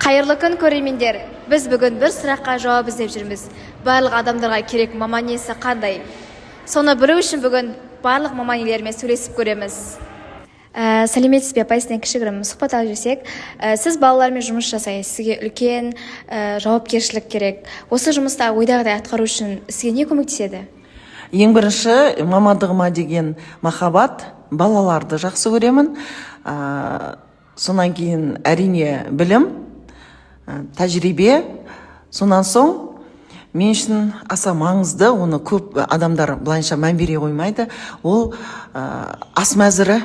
Қайырлы күн көрермендер. Біз бүгін бір сұраққа жауап іздеп жүрміз. Барлық адамдарға керек маман иесі қандай? Соны білу үшін бүгін барлық маман иелерімен сөйлесіп көреміз. Сәлеметсіз бе, апай, сізден кішігірім сұхбат алып жүрсек, сіз балалармен жұмыс жасайсыз, сізге үлкен жауапкершілік керек. Осы жұмыста ойдағыдай атқару үшін сізге не көмектеседі? Ең бірінші мамандығыма деген махаббат, балаларды жақсы көремін. Сонан кейін әрине білім, тәжірибе. Сонан соң мен үшін аса маңызды, оны көп адамдар былайынша мән бере қоймайды. Ол ас мәзірі.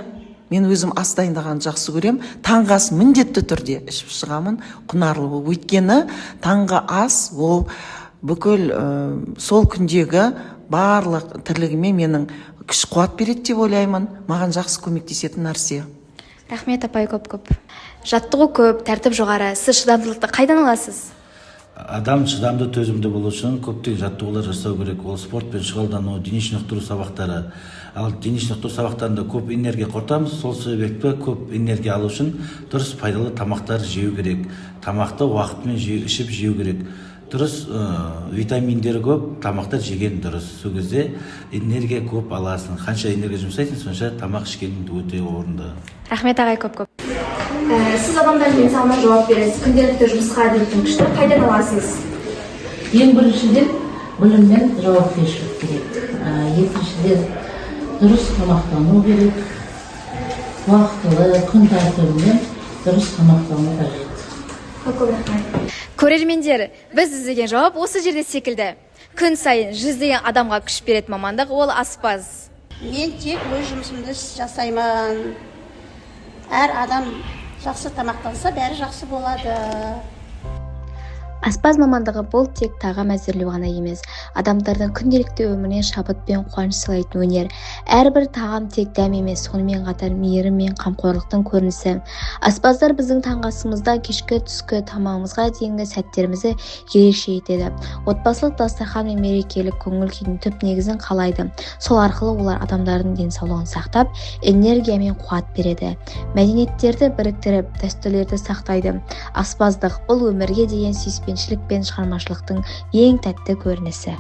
Мен өзім ас дайындағанды жақсы көрем. Таңғы ас міндетті түрде ішіп шығамын, құнарлы болып. Өйткені таңғы ас ол бүкіл сол күндегі барлық тірлігіме менің күш қуат береді деп ойлаймын. Маған жақсы көмектесетін нәрсе. Рахмет, апай, көп. Жаттығу көп, тәртіп жоғары. Сіз шыдамдылықты қайдан аласыз? Адам шыдамды, төзімді болу үшін көптеген жаттығулар жасау керек. Ол спортпен шұғылдану, дене шынықтыру сабақтары. Ал дене шынықтыру сабақтарында көп энергия құртамыз. Сол себепті көп энергия алу үшін дұрыс пайдалы тамақтар жеу керек. Тамақты уақытымен ішіп жеу керек. Дұрыс витаминдері көп, тамақтар жеген дұрыс. Сол кезде энергия көп аласың. Қанша энергия жұмсайсың, сонша тамақ ішкенің өте орынды. Рахмет, ағай, көп. Сіз адамдардың денсаулығына жауап бересіз. Күнделікті жұмысқа деген күшті қайдан аласыз? Ең біріншіден біліммен жауапкершілік керек. Екіншіден дұрыс тамақтану керек. Уақытылы, күн тәртібімен дұрыс тамақтану қажет. Көп рахмет. Көрермендер, біз іздеген жауап осы жерде секілді. Күн сайын жүздеген адамға күш беретін мамандық ол аспаз. Мен тек өз жұмысымды жасаймын. Әр адам жақсы тамақтанса, бәрі жақсы болады. Аспаз мамандығы бұл тек тағам әзірлеу ғана емес, адамдардың күнделікті өміріне шабыт пен қуаныш сыйлайтын өнер. Әрбір тағам тек дәм емес, сонымен қатар мейірім мен қамқорлықтың көрінісі. Аспаздар біздің таңғы асымызда кешкі түскі тамағымызға дейінгі сәттерімізді ерекше етеді. Отбасылық дастархан мен мерекелік көңіл күйдің түп негізін қалайды. Сол арқылы олар адамдардың денсаулығын сақтап, энергия мен қуат береді. Мәдениеттерді біріктіріп, дәстүрлерді сақтайды. Аспаздық бұл өмірге деген сүйіспеншілік пен шығармашылықтың ең тәтті көрінісі.